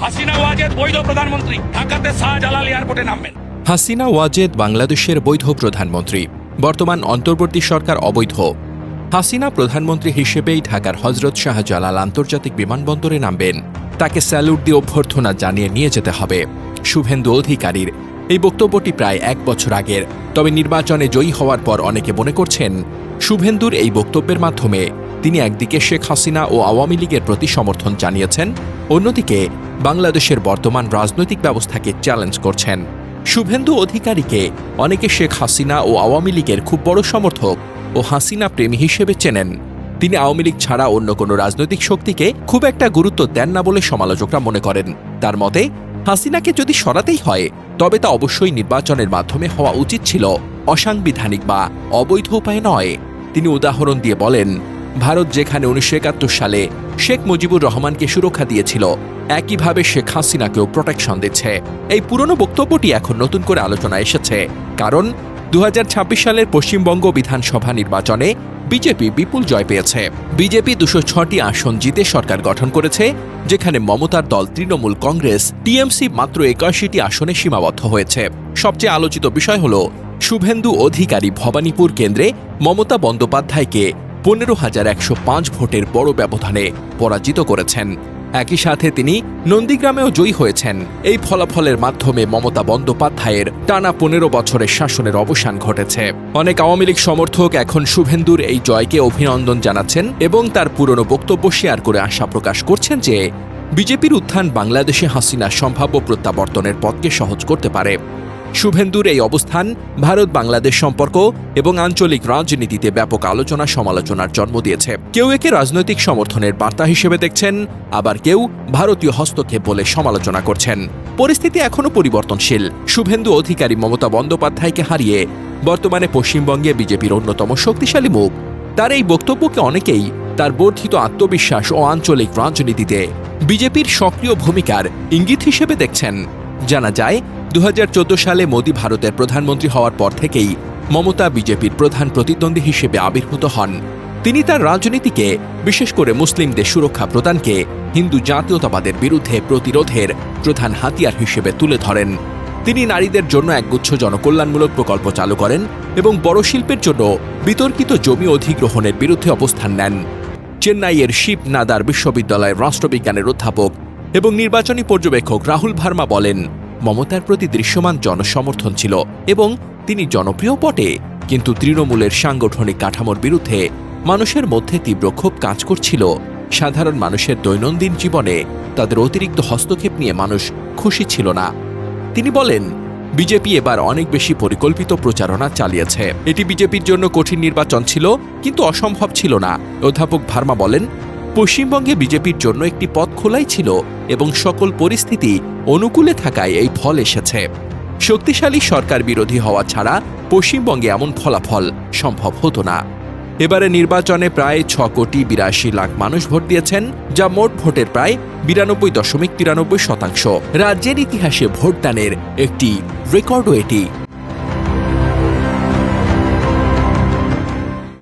হাসিনা ওয়াজেদ বৈধ প্রধানমন্ত্রী, ঢাকাতে শাহজালাল এয়ারপোর্টে নামবেন। হাসিনা ওয়াজেদ বাংলাদেশের বৈধ প্রধানমন্ত্রী, বর্তমান অন্তর্বর্তী সরকার অবৈধ। হাসিনা প্রধানমন্ত্রী হিসেবেই ঢাকার হজরত শাহজালাল আন্তর্জাতিক বিমানবন্দরে নামবেন। তাকে স্যালুট দিয়ে অভ্যর্থনা জানিয়ে নিয়ে যেতে হবে। শুভেন্দু অধিকারীর এই বক্তব্যটি প্রায় 1 বছর আগের। তবে নির্বাচনে জয়ী হওয়ার পর অনেকে মনে করছেন শুভেন্দুর এই বক্তব্যের মাধ্যমে তিনি একদিকে শেখ হাসিনা ও আওয়ামী লীগের প্রতি সমর্থন জানিয়েছেন, অন্যদিকে বাংলাদেশের বর্তমান রাজনৈতিক ব্যবস্থাকে চ্যালেঞ্জ করছেন। শুভেন্দু অধিকারীকে অনেকে শেখ হাসিনা ও আওয়ামী লীগের খুব বড় সমর্থক ও হাসিনা প্রেমী হিসেবে চেনেন। তিনি আওয়ামী লীগ ছাড়া অন্য কোনো রাজনৈতিক শক্তিকে খুব একটা গুরুত্ব দেন না বলে সমালোচকরা মনে করেন। তার মতে, হাসিনাকে যদি সরাতেই হয় তবে তা অবশ্যই নির্বাচনের মাধ্যমে হওয়া উচিত ছিল, অসাংবিধানিক বা অবৈধ উপায়ে নয়। তিনি উদাহরণ দিয়ে বলেন, ভারত যেখানে 1971 সালে শেখ মুজিবুর রহমানকে সুরক্ষা দিয়েছিল, একইভাবে শেখ হাসিনাকেও প্রোটেকশন দিচ্ছে। এই পুরনো বক্তব্যটি এখন নতুন করে আলোচনায় এসেছে, কারণ 2026 সালের পশ্চিমবঙ্গ বিধানসভা নির্বাচনে বিজেপি বিপুল জয় পেয়েছে। বিজেপি 206টি আসন জিতে সরকার গঠন করেছে, যেখানে মমতার দল তৃণমূল কংগ্রেস টিএমসি মাত্র 81টি আসনে সীমাবদ্ধ হয়েছে। সবচেয়ে আলোচিত বিষয় হল শুভেন্দু অধিকারী ভবানীপুর কেন্দ্রে মমতা বন্দ্যোপাধ্যায়কে 15,105 ভোটের বড় ব্যবধানে পরাজিত করেছেন। একই সাথে তিনি নন্দীগ্রামেও জয়ী হয়েছেন। এই ফলাফলের মাধ্যমে মমতা বন্দ্যোপাধ্যায়ের টানা 15 বছরের শাসনের অবসান ঘটেছে। অনেক আওয়ামী লীগ সমর্থক এখন শুভেন্দুর এই জয়কে অভিনন্দন জানাচ্ছেন এবং তার পুরনো বক্তব্য শেয়ার করে আশা প্রকাশ করছেন যে বিজেপির উত্থান বাংলাদেশে হাসিনার সম্ভাব্য প্রত্যাবর্তনের পথকে সহজ করতে পারে। শুভেন্দুর এই অবস্থান ভারত বাংলাদেশ সম্পর্ক এবং আঞ্চলিক রাজনীতিতে ব্যাপক আলোচনা সমালোচনার জন্ম দিয়েছে। কেউ একে রাজনৈতিক সমর্থনের বার্তা হিসেবে দেখছেন, আবার কেউ ভারতীয় হস্তক্ষেপ বলে সমালোচনা করছেন। পরিস্থিতি এখনও পরিবর্তনশীল। শুভেন্দু অধিকারী মমতা বন্দ্যোপাধ্যায়কে হারিয়ে বর্তমানে পশ্চিমবঙ্গে বিজেপির অন্যতম শক্তিশালী মুখ। তার এই বক্তব্যকে অনেকেই তার বর্ধিত আত্মবিশ্বাস ও আঞ্চলিক রাজনীতিতে বিজেপির সক্রিয় ভূমিকার ইঙ্গিত হিসেবে দেখছেন। জানা যায়, 2014 সালে মোদি ভারতের প্রধানমন্ত্রী হওয়ার পর থেকেই মমতা বিজেপির প্রধান প্রতিদ্বন্দ্বী হিসেবে আবির্ভূত হন। তিনি তার রাজনীতিকে, বিশেষ করে মুসলিমদের সুরক্ষা প্রদানকে হিন্দু জাতীয়তাবাদের বিরুদ্ধে প্রতিরোধের প্রধান হাতিয়ার হিসেবে তুলে ধরেন। তিনি নারীদের জন্য একগুচ্ছ জনকল্যাণমূলক প্রকল্প চালু করেন এবং বড় শিল্পের জন্য বিতর্কিত জমি অধিগ্রহণের বিরুদ্ধে অবস্থান নেন। চেন্নাইয়ের শিব নাদার বিশ্ববিদ্যালয়ের রাষ্ট্রবিজ্ঞানের অধ্যাপক এবং নির্বাচনী পর্যবেক্ষক রাহুল ভার্মা বলেন, মমতার প্রতি দৃশ্যমান জনসমর্থন ছিল এবং তিনি জনপ্রিয় বটে, কিন্তু তৃণমূলের সাংগঠনিক কাঠামোর বিরুদ্ধে মানুষের মধ্যে তীব্র ক্ষোভ কাজ করছিল। সাধারণ মানুষের দৈনন্দিন জীবনে তাদের অতিরিক্ত হস্তক্ষেপ নিয়ে মানুষ খুশি ছিল না। তিনি বলেন, বিজেপি এবার অনেক বেশি পরিকল্পিত প্রচারণা চালিয়েছে। এটি বিজেপির জন্য কঠিন নির্বাচন ছিল, কিন্তু অসম্ভব ছিল না। অধ্যাপক ভার্মা বলেন, পশ্চিমবঙ্গে বিজেপির জন্য একটি পথ খোলাই ছিল এবং সকল পরিস্থিতি অনুকূলে থাকায় এই ফল এসেছে। শক্তিশালী সরকার বিরোধী হওয়া ছাড়া পশ্চিমবঙ্গে এমন ফলাফল সম্ভব হতো না। এবারে নির্বাচনে প্রায় 6,82,00,000 মানুষ ভোট দিয়েছেন, যা মোট ভোটের প্রায় 92.93%। রাজ্যের ইতিহাসে ভোটদানের একটি রেকর্ডও এটি।